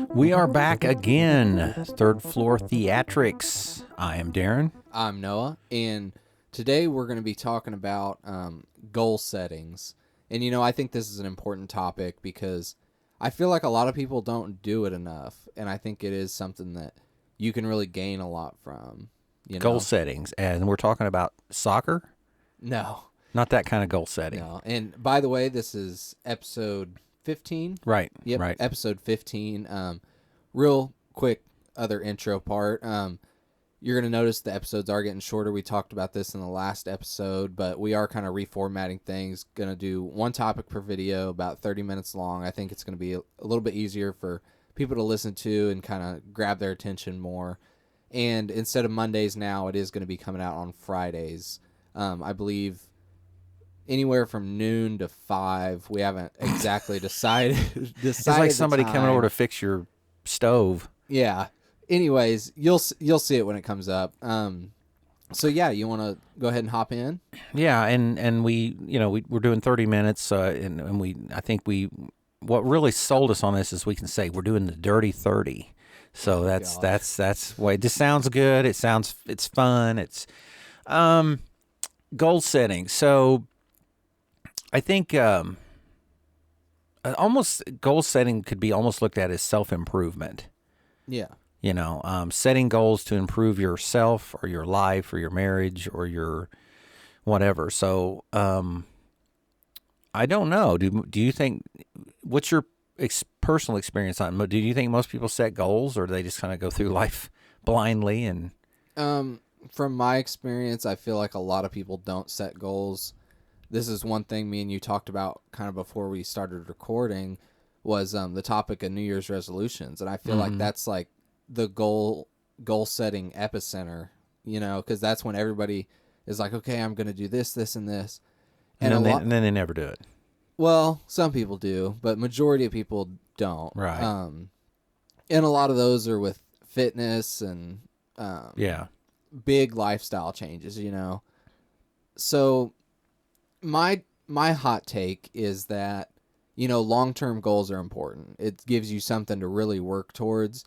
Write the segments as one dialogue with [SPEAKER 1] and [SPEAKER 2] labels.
[SPEAKER 1] We are back again. Third Floor Theatrics. I am Darren.
[SPEAKER 2] I'm Noah, and today we're going to be talking about goal settings. And, I think this is an important topic because I feel like a lot of people don't do it enough, and I think it is something that you can really gain a lot from.
[SPEAKER 1] Goal settings. And we're talking about soccer?
[SPEAKER 2] No.
[SPEAKER 1] Not that kind of goal setting.
[SPEAKER 2] No. And by the way, this is episode 15.
[SPEAKER 1] Right.
[SPEAKER 2] Yep,
[SPEAKER 1] right.
[SPEAKER 2] Episode 15. Real quick other intro part. You're going to notice the episodes are getting shorter. We talked about this in the last episode, but we are kind of reformatting things. Going to do one topic per video, about 30 minutes long. I think it's going to be a little bit easier for people to listen to and kind of grab their attention more. And instead of Mondays now, it is going to be coming out on Fridays. I believe anywhere from noon to 5. We haven't exactly decided.
[SPEAKER 1] It's like somebody coming over to fix your stove.
[SPEAKER 2] Yeah. Anyways, you'll see it when it comes up. So yeah, you want to go ahead and hop in?
[SPEAKER 1] Yeah, and we we're doing 30 minutes, and what really sold us on this is we can say we're doing the dirty 30. So that's why it just sounds good. It's fun. It's goal setting. So I think almost goal setting could be almost looked at as self-improvement.
[SPEAKER 2] Yeah.
[SPEAKER 1] Setting goals to improve yourself or your life or your marriage or your whatever. So, I don't know. Do you think, what's your personal experience on it? Do you think most people set goals, or do they just kind of go through life blindly? And
[SPEAKER 2] from my experience, I feel like a lot of people don't set goals. This is one thing me and you talked about kind of before we started recording was the topic of New Year's resolutions. And I feel like that's like the goal setting epicenter, because that's when everybody is like, okay, I'm going to do this, this, and this.
[SPEAKER 1] And then they never do it.
[SPEAKER 2] Well, some people do, but majority of people don't.
[SPEAKER 1] Right.
[SPEAKER 2] And a lot of those are with fitness and big lifestyle changes, So my hot take is that, long-term goals are important. It gives you something to really work towards.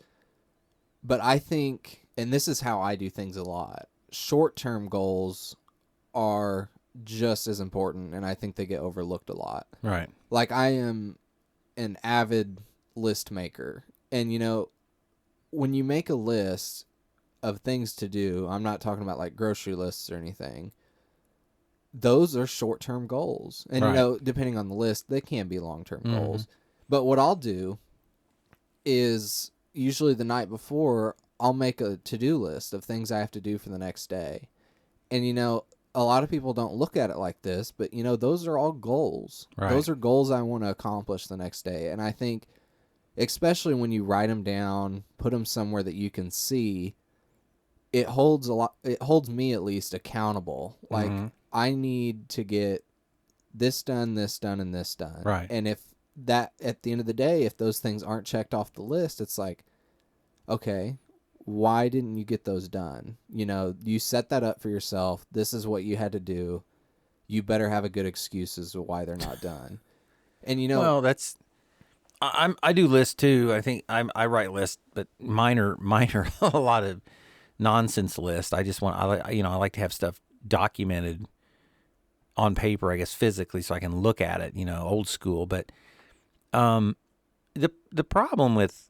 [SPEAKER 2] But I think, and this is how I do things a lot, short-term goals are just as important, and I think they get overlooked a lot.
[SPEAKER 1] Right.
[SPEAKER 2] Like, I am an avid list maker. And, when you make a list of things to do, I'm not talking about, like, grocery lists or anything, those are short-term goals. And,
[SPEAKER 1] right.
[SPEAKER 2] Depending on the list, they can be long-term goals. But what I'll do is usually the night before, I'll make a to-do list of things I have to do for the next day. And, a lot of people don't look at it like this, but, those are all goals.
[SPEAKER 1] Right.
[SPEAKER 2] Those are goals I want to accomplish the next day. And I think, especially when you write them down, put them somewhere that you can see, it holds me at least accountable. Like, I need to get this done, and this done.
[SPEAKER 1] Right.
[SPEAKER 2] And if that, at the end of the day, if those things aren't checked off the list, it's like, okay, why didn't you get those done? You set that up for yourself. This is what you had to do. You better have a good excuse as to why they're not done. And
[SPEAKER 1] well, that's I do lists too. I think I write lists, but mine are a lot of nonsense lists. I just I like to have stuff documented on paper, I guess physically, so I can look at it, old school. But the problem with,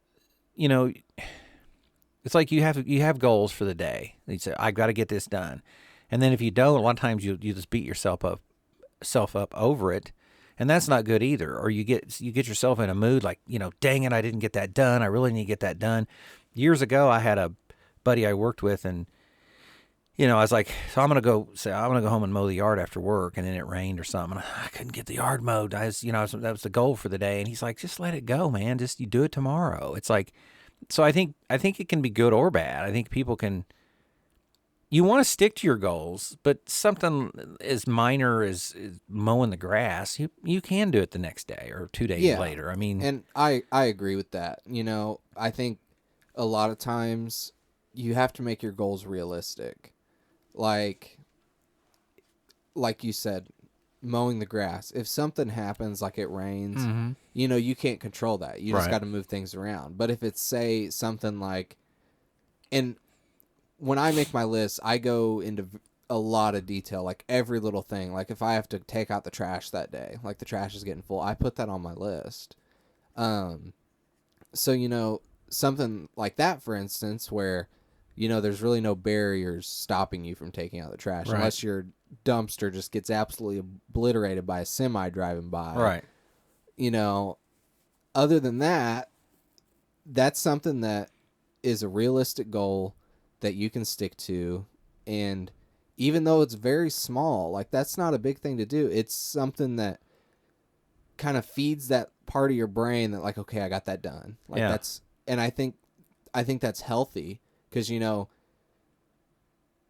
[SPEAKER 1] it's like you have goals for the day. You say, I've got to get this done. And then if you don't, a lot of times you just beat yourself up over it. And that's not good either. Or you get yourself in a mood like, dang it, I didn't get that done. I really need to get that done. Years ago, I had a buddy I worked with, and I was like, so I'm gonna go home and mow the yard after work, and then it rained or something. I couldn't get the yard mowed. That was the goal for the day. And he's like, just let it go, man. Just you do it tomorrow. It's like, so I think it can be good or bad. I think people can. You want to stick to your goals, but something as minor as mowing the grass, you can do it the next day or 2 days later. I mean,
[SPEAKER 2] and I agree with that. I think a lot of times you have to make your goals realistic. Like you said, mowing the grass. If something happens, like it rains,
[SPEAKER 1] Mm-hmm.
[SPEAKER 2] you can't control that. You just
[SPEAKER 1] Right.
[SPEAKER 2] got to move things around. But if it's, say, something like, and when I make my list, I go into a lot of detail, like every little thing. Like if I have to take out the trash that day, like the trash is getting full, I put that on my list. So, something like that, for instance, where, there's really no barriers stopping you from taking out the trash
[SPEAKER 1] Right.
[SPEAKER 2] unless your dumpster just gets absolutely obliterated by a semi driving by.
[SPEAKER 1] Right.
[SPEAKER 2] Other than that, that's something that is a realistic goal that you can stick to. And even though it's very small, like that's not a big thing to do. It's something that kind of feeds that part of your brain that, like, okay, I got that done. Like
[SPEAKER 1] Yeah.
[SPEAKER 2] and I think that's healthy because,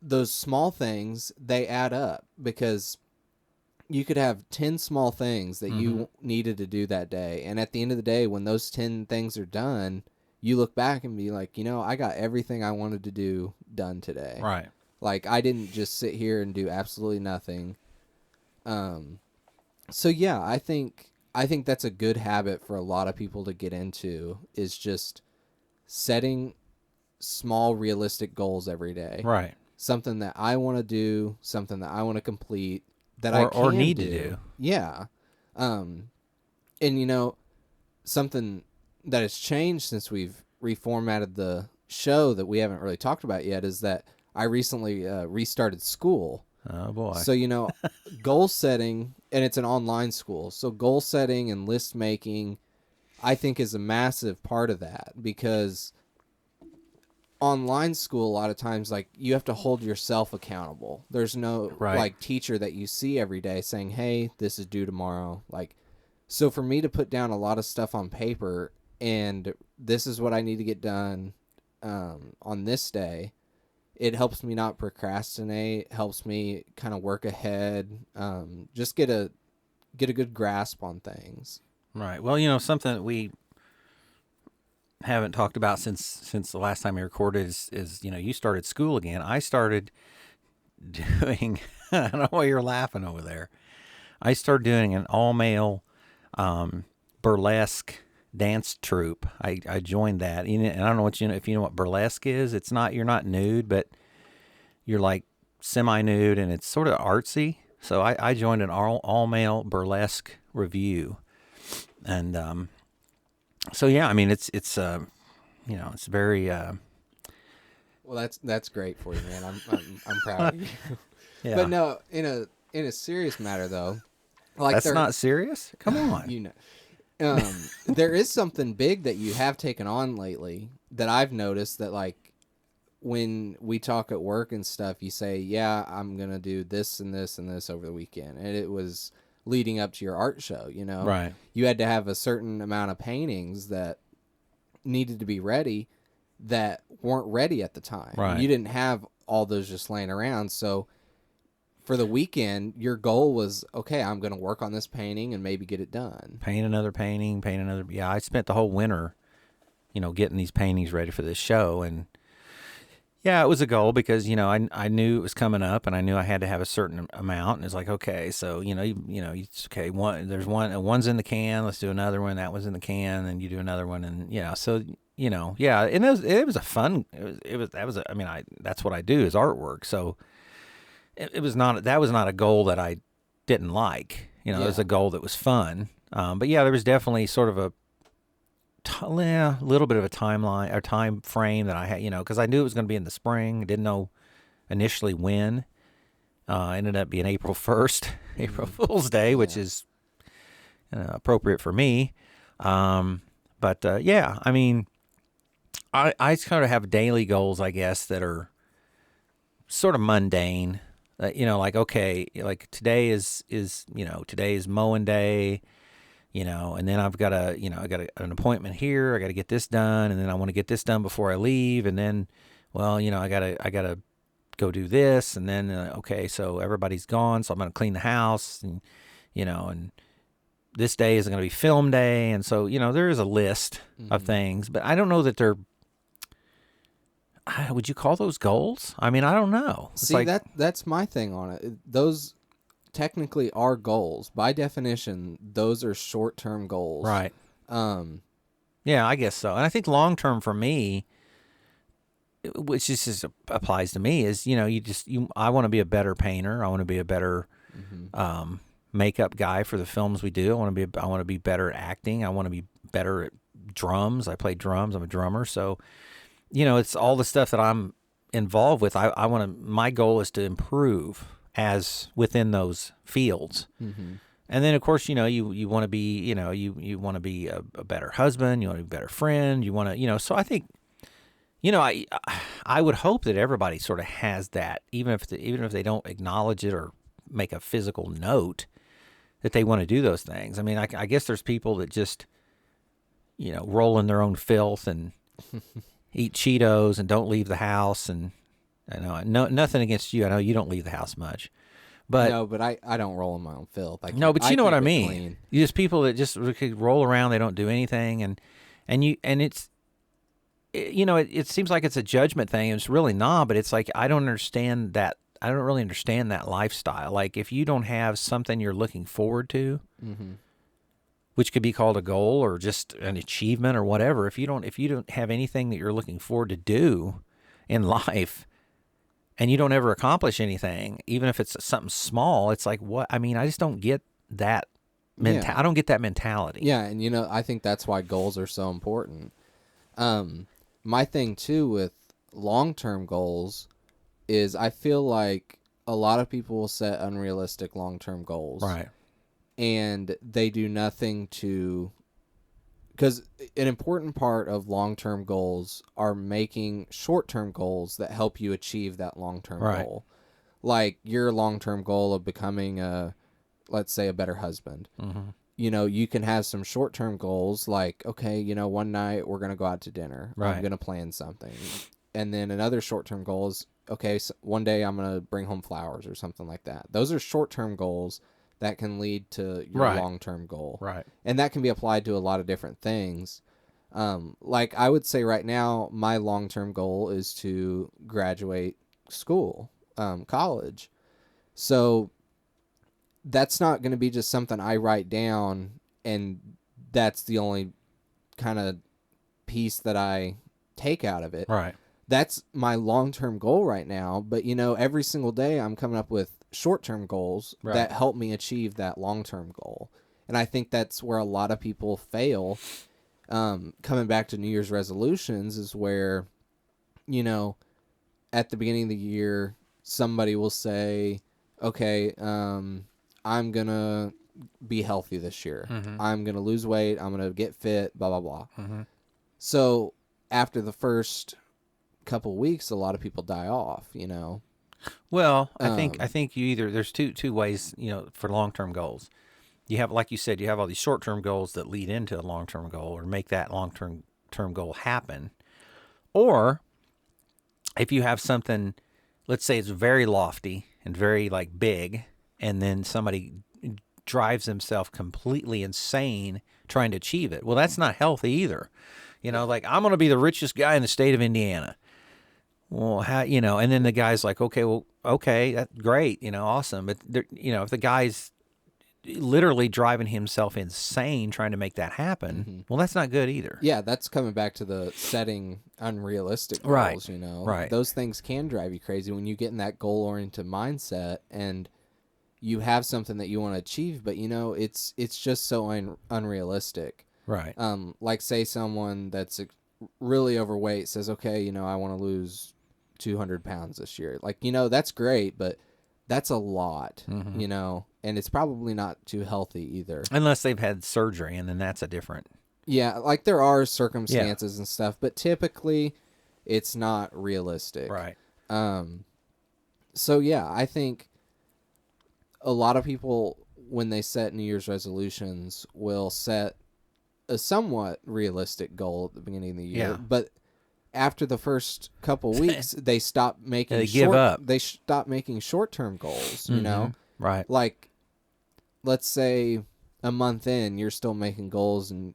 [SPEAKER 2] those small things, they add up because you could have 10 small things that you needed to do that day. And at the end of the day, when those 10 things are done, you look back and be like, I got everything I wanted to do done today.
[SPEAKER 1] Right.
[SPEAKER 2] Like I didn't just sit here and do absolutely nothing. So yeah, I think that's a good habit for a lot of people to get into, is just setting small realistic goals every day.
[SPEAKER 1] Right.
[SPEAKER 2] Something that I want to do, something that I want to complete, that
[SPEAKER 1] Or-
[SPEAKER 2] I can
[SPEAKER 1] or need
[SPEAKER 2] do.
[SPEAKER 1] to do.
[SPEAKER 2] Yeah. And something that has changed since we've reformatted the show that we haven't really talked about yet is that I recently restarted school.
[SPEAKER 1] Oh boy.
[SPEAKER 2] So, goal setting, and it's an online school. So goal setting and list making, I think, is a massive part of that, because online school, a lot of times, like, you have to hold yourself accountable. There's no
[SPEAKER 1] Right.
[SPEAKER 2] like teacher that you see every day saying, hey, this is due tomorrow. Like, so for me to put down a lot of stuff on paper and this is what I need to get done on this day, it helps me not procrastinate, helps me kind of work ahead, just get a good grasp on things.
[SPEAKER 1] Right. Well, something that we haven't talked about since the last time we recorded is you started school again. I started doing I don't know why you're laughing over there. I started doing an all male burlesque dance troupe. I joined that, and I don't know if you know what burlesque is. It's not, you're not nude, but you're like semi nude, and it's sort of artsy. So I joined an all male burlesque review, and so yeah, I mean it's it's very
[SPEAKER 2] Well, that's great for you, man. I'm proud of you.
[SPEAKER 1] yeah.
[SPEAKER 2] But no, in a serious matter though, like,
[SPEAKER 1] That's not serious. Come on.
[SPEAKER 2] There is something big that you have taken on lately that I've noticed, that, like, when we talk at work and stuff, you say, yeah, I'm going to do this and this and this over the weekend. And it was leading up to your art show,
[SPEAKER 1] Right.
[SPEAKER 2] You had to have a certain amount of paintings that needed to be ready that weren't ready at the time.
[SPEAKER 1] Right.
[SPEAKER 2] You didn't have all those just laying around. So for the weekend, your goal was, okay, I'm going to work on this painting and maybe get it done.
[SPEAKER 1] Paint another painting, Yeah, I spent the whole winter, getting these paintings ready for this show. And yeah, it was a goal because, I knew it was coming up, and I knew I had to have a certain amount. And it's like, okay, so, it's okay. One's in the can. Let's do another one. That one's in the can. And you do another one. And so, yeah. And it was a fun, that's what I do, is artwork. So that was not a goal that I didn't like. It was a goal that was fun. But yeah, there was definitely sort of a little bit of a timeline or time frame that I had, because I knew it was going to be in the spring. I didn't know initially when. Ended up being April 1st, April Fool's Day, which is appropriate for me. But yeah, I mean, I kind of have daily goals, I guess, that are sort of mundane. Like, okay, like today is mowing day. And then I've got an appointment here. I got to get this done, and then I want to get this done before I leave. And then, well, I gotta go do this, and then okay, so everybody's gone, so I'm gonna clean the house, and and this day is gonna be film day, and so there is a list of things, but I don't know that they're. Would you call those goals? I mean, I don't know.
[SPEAKER 2] See, that's my thing on it. Those technically are goals. By definition, those are short-term goals.
[SPEAKER 1] Right.
[SPEAKER 2] Um,
[SPEAKER 1] Yeah, I guess so. And I think long term for me, which just applies to me, is I want to be a better painter. I want to be a better makeup guy for the films we do. I want to be better at acting. I want to be better at drums. I play drums. I'm a drummer. So, it's all the stuff that I'm involved with. I want to. My goal is to improve as within those fields.
[SPEAKER 2] mm-hmm.
[SPEAKER 1] And then, of course, you want to be, you want to be a better husband. You want to be a better friend. You want to, so I think, I would hope that everybody sort of has that, even if they don't acknowledge it or make a physical note that they want to do those things. I mean, I guess there's people that just, roll in their own filth and eat Cheetos and don't leave the house. And I know nothing against you. I know you don't leave the house much. But
[SPEAKER 2] No, but I don't roll in my own filth.
[SPEAKER 1] No, but you know what I
[SPEAKER 2] keep it
[SPEAKER 1] mean.
[SPEAKER 2] clean.
[SPEAKER 1] You just people that just roll around, they don't do anything, and it's it seems like it's a judgment thing. And it's really not, but it's like I don't understand that. I don't really understand that lifestyle. Like if you don't have something you're looking forward to,
[SPEAKER 2] Mm-hmm.
[SPEAKER 1] which could be called a goal or just an achievement or whatever. If you don't have anything that you're looking forward to do in life, and you don't ever accomplish anything, even if it's something small, it's like, what? I mean, I just don't get that
[SPEAKER 2] Yeah.
[SPEAKER 1] I don't get that mentality.
[SPEAKER 2] Yeah, and I think that's why goals are so important. My thing too with long-term goals is I feel like a lot of people will set unrealistic long-term goals.
[SPEAKER 1] Right.
[SPEAKER 2] And they do nothing because an important part of long-term goals are making short-term goals that help you achieve that long-term
[SPEAKER 1] Right.
[SPEAKER 2] goal. Like your long-term goal of becoming let's say a better husband.
[SPEAKER 1] Mm-hmm.
[SPEAKER 2] You can have some short-term goals like, okay, one night we're going to go out to dinner.
[SPEAKER 1] Right.
[SPEAKER 2] I'm going to plan something. And then another short-term goal is, okay, so one day I'm going to bring home flowers or something like that. Those are short-term goals that can lead to your
[SPEAKER 1] Right.
[SPEAKER 2] long-term goal.
[SPEAKER 1] Right.
[SPEAKER 2] And that can be applied to a lot of different things. Like I would say right now, my long-term goal is to graduate school, college. So that's not going to be just something I write down and that's the only kind of piece that I take out of it.
[SPEAKER 1] Right.
[SPEAKER 2] That's my long-term goal right now. But, every single day I'm coming up with short-term goals
[SPEAKER 1] Right.
[SPEAKER 2] that help me achieve that long-term goal. And I think that's where a lot of people fail. Coming back to New Year's resolutions is where, at the beginning of the year, somebody will say, okay, I'm going to be healthy this year.
[SPEAKER 1] Mm-hmm.
[SPEAKER 2] I'm going to lose weight. I'm going to get fit, blah, blah, blah.
[SPEAKER 1] Mm-hmm.
[SPEAKER 2] So after the first couple weeks, a lot of people die off,
[SPEAKER 1] Well, I think there's two ways, for long-term goals. You have, like you said, you have all these short-term goals that lead into a long-term goal or make that long-term goal happen. Or if you have something, let's say it's very lofty and very like big, and then somebody drives himself completely insane trying to achieve it. Well, that's not healthy either. Like I'm going to be the richest guy in the state of Indiana. Well, how, and then the guy's like, okay, that's great, awesome. But if the guy's literally driving himself insane trying to make that happen,
[SPEAKER 2] Mm-hmm.
[SPEAKER 1] well, that's not good either.
[SPEAKER 2] Yeah, that's coming back to the setting unrealistic goals,
[SPEAKER 1] Right. Right.
[SPEAKER 2] Those things can drive you crazy when you get in that goal-oriented mindset and you have something that you want to achieve, but it's just so unrealistic.
[SPEAKER 1] Right.
[SPEAKER 2] Like say someone that's really overweight says, okay, I want to lose 200 pounds this year. Like, that's great, but that's a lot,
[SPEAKER 1] Mm-hmm.
[SPEAKER 2] And it's probably not too healthy either.
[SPEAKER 1] Unless they've had surgery, and then that's a different.
[SPEAKER 2] Yeah, like there are circumstances and stuff, but typically it's not realistic.
[SPEAKER 1] Right.
[SPEAKER 2] So yeah, I think a lot of people when they set New Year's resolutions will set a somewhat realistic goal at the beginning of the year,
[SPEAKER 1] Yeah.
[SPEAKER 2] but after the first couple weeks, they stop making
[SPEAKER 1] They give up.
[SPEAKER 2] They stop making short-term goals, you know?
[SPEAKER 1] Right.
[SPEAKER 2] Like, let's say a month in, you're still making goals, and,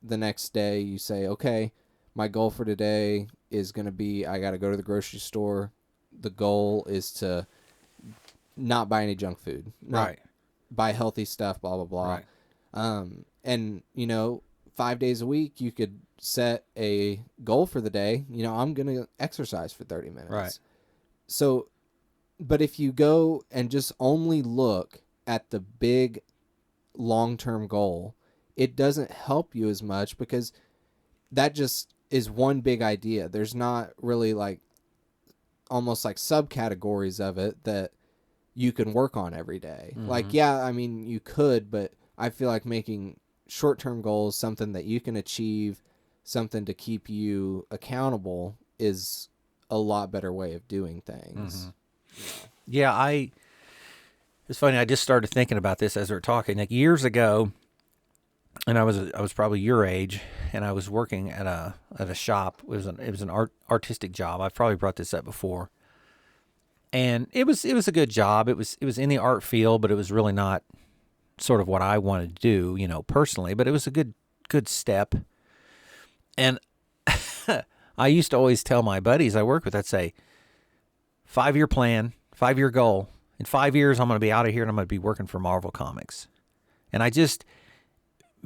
[SPEAKER 2] the next day you say, okay, my goal for today is going to be I got to go to the grocery store. The goal is to not buy any junk food, not
[SPEAKER 1] Right.
[SPEAKER 2] buy healthy stuff, blah blah blah.
[SPEAKER 1] Right.
[SPEAKER 2] And 5 days a week you could set a goal for the day. I'm gonna exercise for 30 minutes.
[SPEAKER 1] Right.
[SPEAKER 2] So, but if you go and just only look at the big long-term goal, it doesn't help you as much because that just is one big idea. There's not really like almost like subcategories of it that you can work on every day.
[SPEAKER 1] Mm-hmm.
[SPEAKER 2] Like, yeah, I mean, you could, but I feel like making short-term goals something that you can achieve, something to keep you accountable is a lot better way of doing things.
[SPEAKER 1] Mm-hmm. Yeah, it's funny. I just started thinking about this as we were talking. Like years ago, and I was probably your age, and I was working at a shop. It was an artistic job. I've probably brought this up before, and it was a good job. It was in the art field, but it was really not sort of what I wanted to do, personally. But it was a good step. And I used to always tell my buddies I work with, I'd say, 5-year plan, 5-year goal. In 5 years, I'm going to be out of here and I'm going to be working for Marvel Comics. And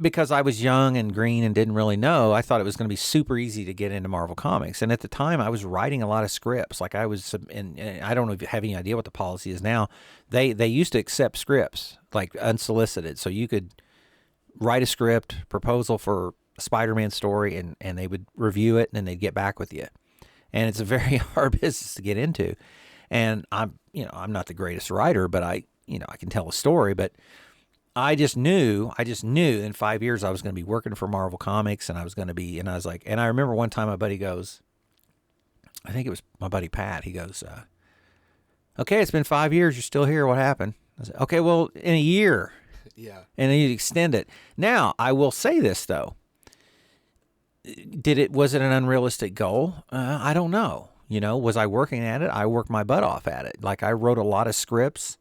[SPEAKER 1] because I was young and green and didn't really know, I thought it was going to be super easy to get into Marvel Comics. And at the time, I was writing a lot of scripts. Like and I don't know if you have any idea what the policy is now. They used to accept scripts, like unsolicited. So you could write a script, proposal for a Spider-Man story, and they would review it, and then they'd get back with you. And it's a very hard business to get into. And I'm not the greatest writer, but I can tell a story. But I just knew in 5 years I was going to be working for Marvel Comics, and I was like, and I remember one time my buddy goes, I think it was my buddy Pat. He goes, okay, it's been 5 years. You're still here. What happened? I said, okay, well, in a year.
[SPEAKER 2] Yeah.
[SPEAKER 1] And then you'd extend it. Now, I will say this, though. Was it an unrealistic goal? I don't know. Was I working at it? I worked my butt off at it. Like, I wrote a lot of scripts,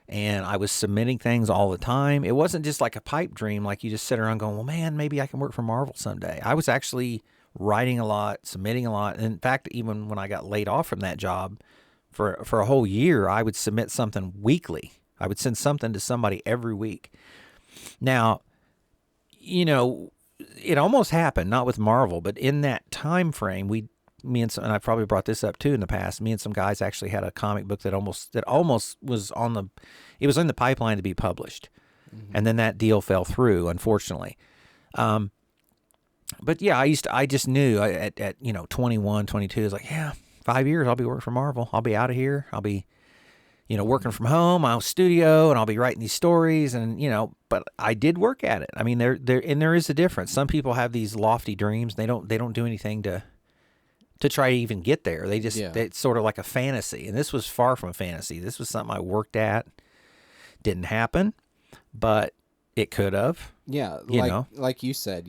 [SPEAKER 1] and I was submitting things all the time. It wasn't just like a pipe dream, like you just sit around going, well, man, maybe I can work for Marvel someday. I was actually writing a lot, submitting a lot. And in fact, even when I got laid off from that job, for a whole year, I would submit something weekly. I would send something to somebody every week. Now, it almost happened, not with Marvel, but in that time frame, and I probably brought this up too in the past. Me and some guys actually had a comic book that almost was it was in the pipeline to be published, and then that deal fell through, unfortunately. But yeah, I just knew at 21, 22, I was like, yeah, 5 years I'll be working for Marvel. I'll be out of here. I'll be working from home, my own studio, and I'll be writing these stories, and but I did work at it. I mean, there is a difference. Some people have these lofty dreams. They don't do anything to try to even get there. It's sort of like a fantasy. And this was far from a fantasy. This was something I worked at. Didn't happen, but it could have.
[SPEAKER 2] Yeah. Like you said,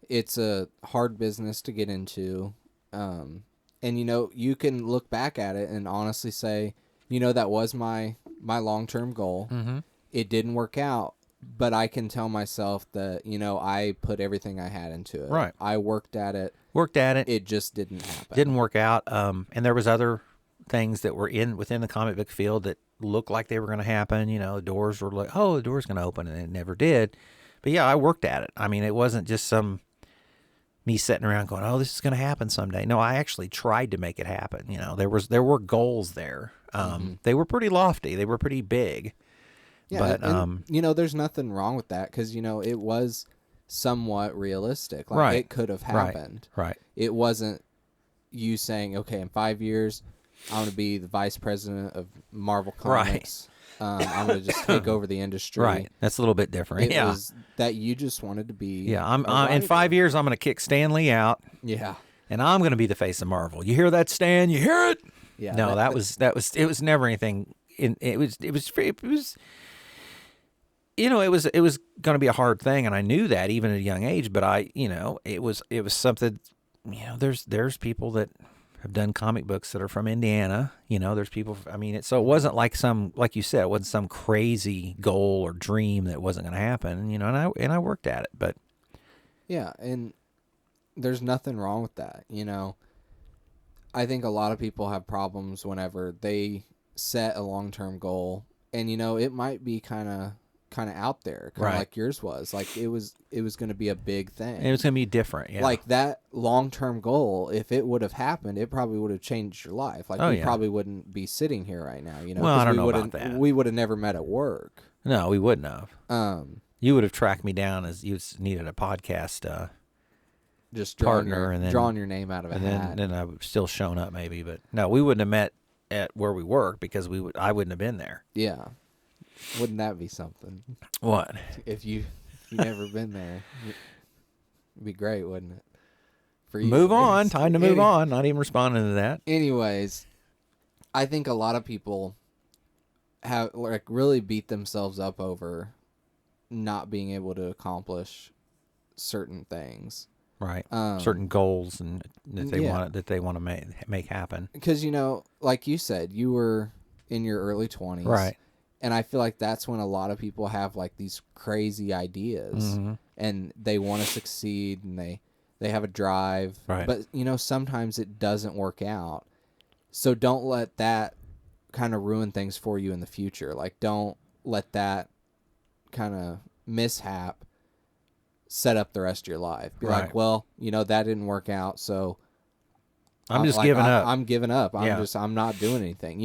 [SPEAKER 2] it's a hard business to get into. And, you can look back at it and honestly say, that was my long-term goal.
[SPEAKER 1] Mm-hmm.
[SPEAKER 2] It didn't work out, but I can tell myself that, I put everything I had into it.
[SPEAKER 1] Right.
[SPEAKER 2] I worked at it. It just didn't happen.
[SPEAKER 1] Didn't work out. And there was other things that were within the comic book field that looked like they were going to happen. The doors were like, oh, the door's going to open, and it never did. But yeah, I worked at it. I mean, it wasn't just me sitting around going, oh, this is going to happen someday. No, I actually tried to make it happen. There were goals there. They were pretty lofty. They were pretty big.
[SPEAKER 2] Yeah,
[SPEAKER 1] but
[SPEAKER 2] there's nothing wrong with that because it was somewhat realistic. Like
[SPEAKER 1] right.
[SPEAKER 2] It could have happened.
[SPEAKER 1] Right.
[SPEAKER 2] It wasn't you saying, okay, in 5 years, I'm going to be the vice president of Marvel Comics. Right. I'm going to just take over the industry.
[SPEAKER 1] Right. That's a little bit different.
[SPEAKER 2] It was that you just wanted to be.
[SPEAKER 1] Yeah. In 5 years, I'm going to kick Stan Lee out.
[SPEAKER 2] Yeah.
[SPEAKER 1] And I'm going to be the face of Marvel. You hear that, Stan? You hear it?
[SPEAKER 2] Yeah.
[SPEAKER 1] No, it was never anything. It was it was going to be a hard thing, and I knew that even at a young age. But it was something. There's people that have done comic books that are from Indiana. There's people. I mean, so it wasn't like you said, it wasn't some crazy goal or dream that wasn't going to happen. And I worked at it, but
[SPEAKER 2] yeah, and there's nothing wrong with that. I think a lot of people have problems whenever they set a long-term goal, and it might be kind of out there, kind of
[SPEAKER 1] Right.
[SPEAKER 2] like yours was. Like it was going to be a big thing.
[SPEAKER 1] And it was going to be different. Yeah.
[SPEAKER 2] Like that long-term goal, if it would have happened, it probably would have changed your life. Like we probably wouldn't be sitting here right now,
[SPEAKER 1] Well, I
[SPEAKER 2] 'cause
[SPEAKER 1] don't
[SPEAKER 2] we
[SPEAKER 1] know
[SPEAKER 2] wouldn't,
[SPEAKER 1] about that.
[SPEAKER 2] we would have never met at work.
[SPEAKER 1] No, we wouldn't have.
[SPEAKER 2] Um,
[SPEAKER 1] You would have tracked me down as you needed a podcast
[SPEAKER 2] just
[SPEAKER 1] partner, and then
[SPEAKER 2] drawing your name out of a hat.
[SPEAKER 1] Then I would still shown up maybe, but no, we wouldn't have met at where we work because I wouldn't have been there.
[SPEAKER 2] Yeah. Wouldn't that be something?
[SPEAKER 1] What?
[SPEAKER 2] If you never been there, it'd be great, wouldn't it? For you.
[SPEAKER 1] Move on. Time to move on. Not even responding to that.
[SPEAKER 2] Anyways, I think a lot of people have really beat themselves up over not being able to accomplish certain things.
[SPEAKER 1] Right. Certain goals and that they want to make happen.
[SPEAKER 2] Because like you said, you were in your early 20s.
[SPEAKER 1] Right.
[SPEAKER 2] And I feel like that's when a lot of people have like these crazy ideas, and they want to succeed, and they have a drive.
[SPEAKER 1] Right.
[SPEAKER 2] But sometimes it doesn't work out. So don't let that kind of ruin things for you in the future. Like don't let that kind of mishap set up the rest of your life. Be like, well, that didn't work out, so
[SPEAKER 1] I'm just giving up.
[SPEAKER 2] I'm giving up. I'm not doing anything.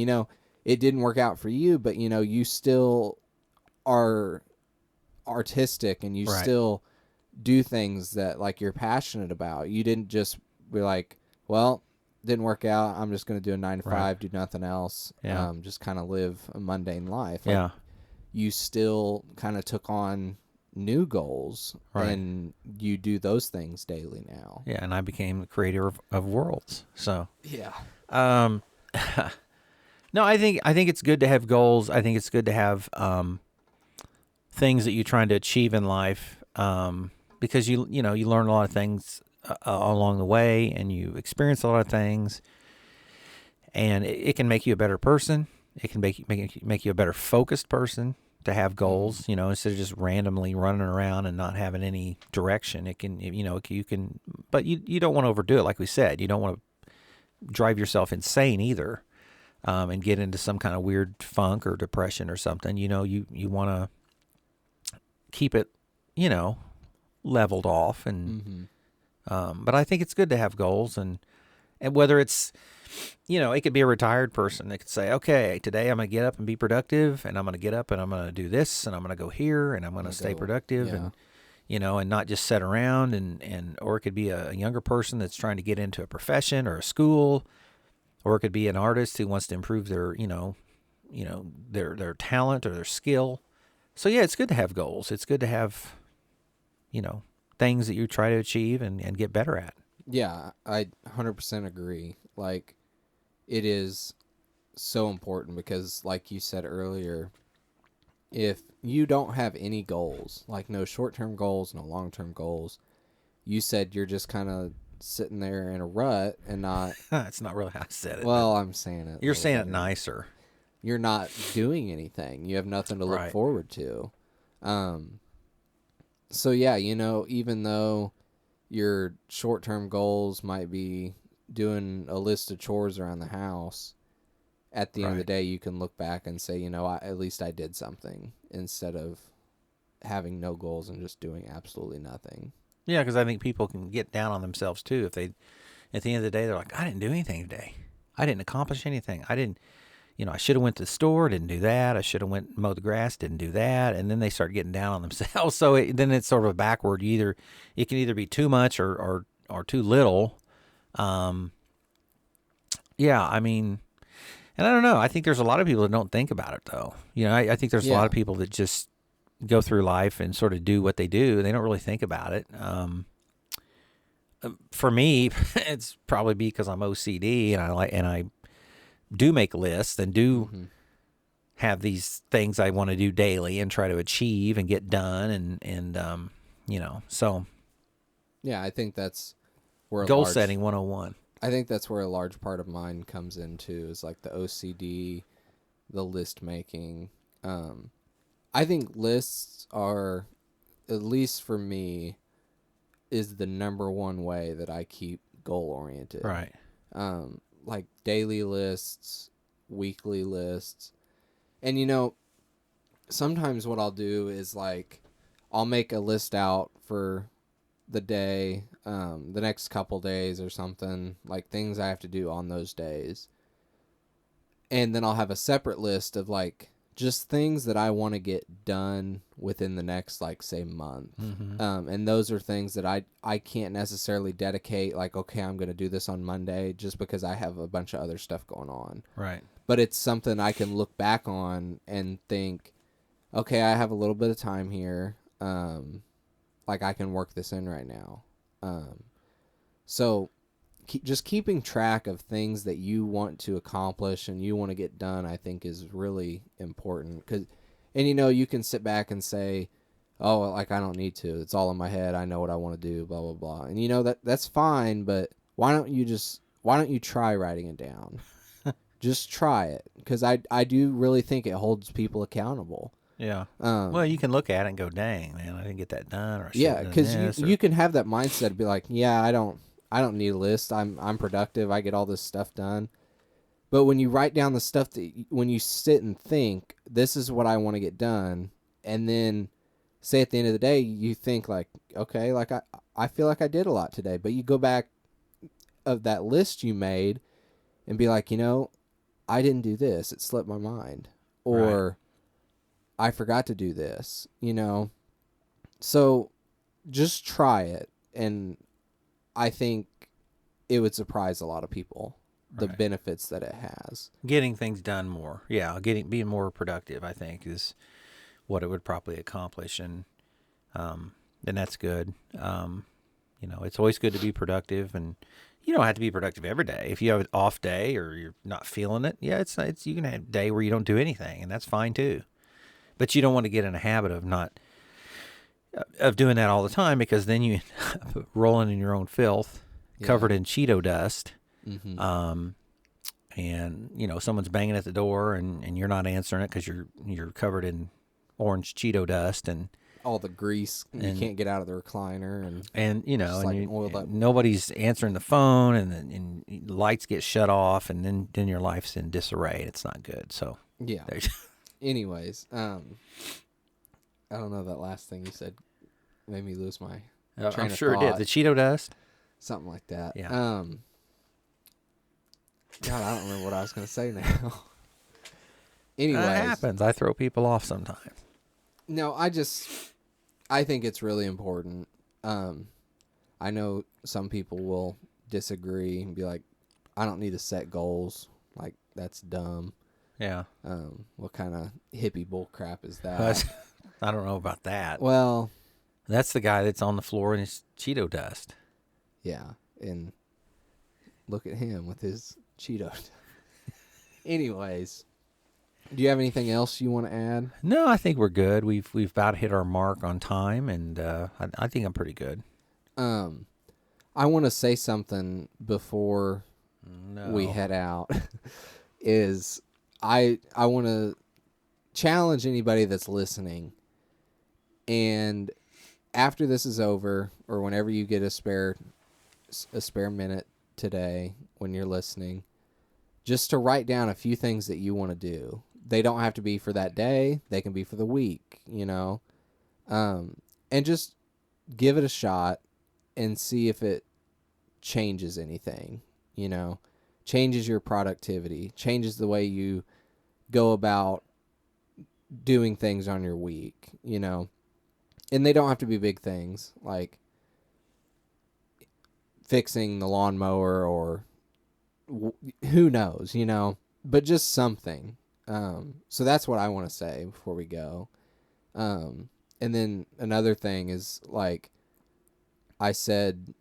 [SPEAKER 2] It didn't work out for you, but you still are artistic, and you still do things that like you're passionate about. You didn't just be like, well, didn't work out, I'm just going to do a 9 to 5, do nothing else. Just kind of live a mundane life. Like, you still kind of took on new goals, and you do those things daily now.
[SPEAKER 1] Yeah, and I became the creator of worlds. So no, I think it's good to have goals. I think it's good to have things that you're trying to achieve in life, because you learn a lot of things along the way, and you experience a lot of things, and it can make you a better person. It can make you a better focused person to have goals. Instead of just randomly running around and not having any direction. It can you can, but you don't want to overdo it. Like we said, you don't want to drive yourself insane either. And get into some kind of weird funk or depression or something. You want to keep it, leveled off. And but I think it's good to have goals, and whether it's, it could be a retired person that could say, okay, today I'm going to get up and be productive, and I'm going to get up and I'm going to do this, and I'm going to go here, and I'm going to stay productive, and and not just sit around, and or it could be a younger person that's trying to get into a profession or a school. Or it could be an artist who wants to improve their, their talent or their skill. So yeah, it's good to have goals. It's good to have, things that you try to achieve and get better at.
[SPEAKER 2] Yeah, I 100% agree. Like, it is so important because, like you said earlier, if you don't have any goals, like no short-term goals, no long-term goals, you said you're just kind of sitting there in a rut and not.
[SPEAKER 1] It's not really how I said it.
[SPEAKER 2] Well, I'm saying it.
[SPEAKER 1] You're saying it nicer.
[SPEAKER 2] You're not doing anything. You have nothing to look forward to. So yeah, even though your short-term goals might be doing a list of chores around the house, at the end of the day, you can look back and say, at least I did something, instead of having no goals and just doing absolutely nothing.
[SPEAKER 1] Yeah, because I think people can get down on themselves too if they, at the end of the day, they're like, I didn't do anything today. I didn't accomplish anything. I didn't, I should have went to the store, didn't do that. I should have went and mowed the grass, didn't do that. And then they start getting down on themselves. So then it's sort of a backward. It can either be too much or too little. Yeah, I mean, and I don't know. I think there's a lot of people that don't think about it though. I think there's a lot of people that just go through life and sort of do what they do. They don't really think about it. For me, it's probably because I'm OCD and I do make lists and do have these things I want to do daily and try to achieve and get done and so.
[SPEAKER 2] Yeah, I think that's where
[SPEAKER 1] goal setting 101.
[SPEAKER 2] I think that's where a large part of mine comes into, is like the OCD, the list making. I think lists are, at least for me, is the number one way that I keep goal oriented.
[SPEAKER 1] Right.
[SPEAKER 2] Like daily lists, weekly lists. And, sometimes what I'll do is, like, I'll make a list out for the day, the next couple days or something, like things I have to do on those days. And then I'll have a separate list of, like, just things that I want to get done within the next, like, say, month. And those are things that I can't necessarily dedicate, like, okay, I'm going to do this on Monday just because I have a bunch of other stuff going on.
[SPEAKER 1] Right.
[SPEAKER 2] But it's something I can look back on and think, okay, I have a little bit of time here. Like, I can work this in right now. So just keeping track of things that you want to accomplish and you want to get done, I think, is really important. And you can sit back and say, oh, like, I don't need to. It's all in my head. I know what I want to do, blah, blah, blah. And that's fine, but why don't you try writing it down? Just try it, because I do really think it holds people accountable.
[SPEAKER 1] Yeah. Well, you can look at it and go, dang, man, I didn't get that done. Or
[SPEAKER 2] yeah, because you can have that mindset, be like, yeah, I don't need a list. I'm productive. I get all this stuff done. But when you write down the stuff when you sit and think, this is what I want to get done, and then say at the end of the day, you think, like, okay, like, I feel like I did a lot today. But you go back of that list you made and be like, I didn't do this. It slipped my mind. Or
[SPEAKER 1] right.
[SPEAKER 2] I forgot to do this, So just try it. And I think it would surprise a lot of people, the
[SPEAKER 1] Right.
[SPEAKER 2] benefits that it has.
[SPEAKER 1] Getting things done more. Yeah, being more productive, I think, is what it would probably accomplish. And that's good. It's always good to be productive, and you don't have to be productive every day. If you have an off day or you're not feeling it, yeah, it's you can have a day where you don't do anything, and that's fine too. But you don't want to get in a habit of doing that all the time, because then you end up rolling in your own filth, covered in Cheeto dust.
[SPEAKER 2] Mm-hmm.
[SPEAKER 1] And someone's banging at the door and you're not answering it because you're covered in orange Cheeto dust and
[SPEAKER 2] all the grease. You can't get out of the recliner, and oiled up.
[SPEAKER 1] Nobody's answering the phone, and lights get shut off, and then your life's in disarray. It's not good. So
[SPEAKER 2] yeah. Anyways, I don't know, that last thing you said made me lose my train
[SPEAKER 1] I'm
[SPEAKER 2] of
[SPEAKER 1] sure
[SPEAKER 2] thought.
[SPEAKER 1] it did. The Cheeto dust,
[SPEAKER 2] something like that.
[SPEAKER 1] Yeah.
[SPEAKER 2] God, I don't remember what I was going to say now. Anyways,
[SPEAKER 1] that happens. I throw people off sometimes.
[SPEAKER 2] No, I think it's really important. I know some people will disagree and be like, I don't need to set goals. Like, that's dumb.
[SPEAKER 1] Yeah.
[SPEAKER 2] What kind of hippie bull crap is that?
[SPEAKER 1] I don't know about that.
[SPEAKER 2] Well,
[SPEAKER 1] that's the guy that's on the floor in his Cheeto dust.
[SPEAKER 2] Yeah, and look at him with his Cheetos. Anyways, do you have anything else you want to add?
[SPEAKER 1] No, I think we're good. We've about hit our mark on time, and I think I'm pretty good.
[SPEAKER 2] I want to say something before we head out. Is I want to challenge anybody that's listening, and after this is over, or whenever you get a spare minute today when you're listening, just to write down a few things that you want to do. They don't have to be for that day. They can be for the week, and just give it a shot and see if it changes anything, changes your productivity, changes the way you go about doing things on your week, and they don't have to be big things like fixing the lawnmower or who knows, but just something. So that's what I want to say before we go. And then another thing is, like I said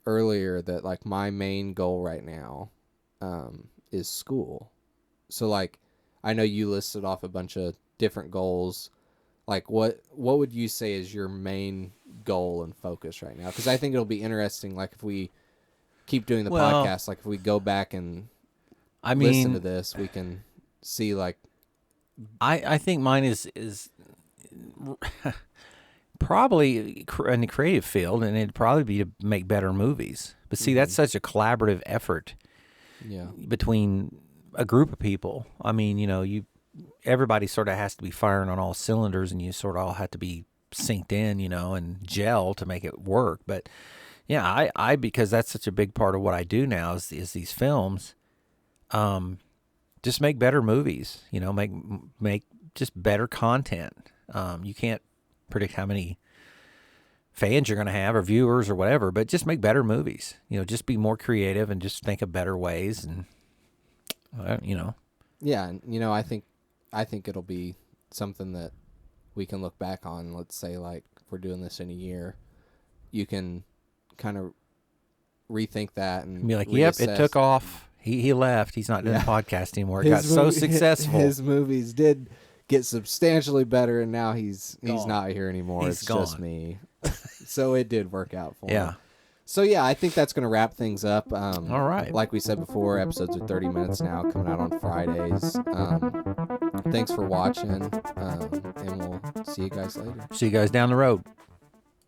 [SPEAKER 2] earlier, that like my main goal right now is school. So like, I know you listed off a bunch of different goals. Like what would you say is your main goal and focus right now? Because I think it'll be interesting, like if we keep doing the podcast, like if we go back and listen to this, we can see like
[SPEAKER 1] I think mine is probably in the creative field, and it'd probably be to make better movies. But see, that's such a collaborative effort between a group of people. I mean, everybody sort of has to be firing on all cylinders, and you sort of all have to be synced in, and gel to make it work. But yeah, I because that's such a big part of what I do now is these films. Just make better movies, make just better content. You can't predict how many fans you're going to have or viewers or whatever, but just make better movies. Just be more creative and just think of better ways. And
[SPEAKER 2] Yeah, and I think it'll be something that we can look back on. Let's say, like, if we're doing this in a year, you can kind of rethink that and
[SPEAKER 1] be like,
[SPEAKER 2] reassess.
[SPEAKER 1] yep, it took off. He left. He's not doing the podcast anymore. It got so successful.
[SPEAKER 2] His movies did get substantially better, and now he's not here anymore.
[SPEAKER 1] It's
[SPEAKER 2] just
[SPEAKER 1] gone.
[SPEAKER 2] me. So it did work out for him.
[SPEAKER 1] Yeah.
[SPEAKER 2] So yeah, I think that's going to wrap things up.
[SPEAKER 1] All right.
[SPEAKER 2] Like we said before, episodes are 30 minutes now, coming out on Fridays. Thanks for watching, and we'll see you guys later.
[SPEAKER 1] See you guys down the road.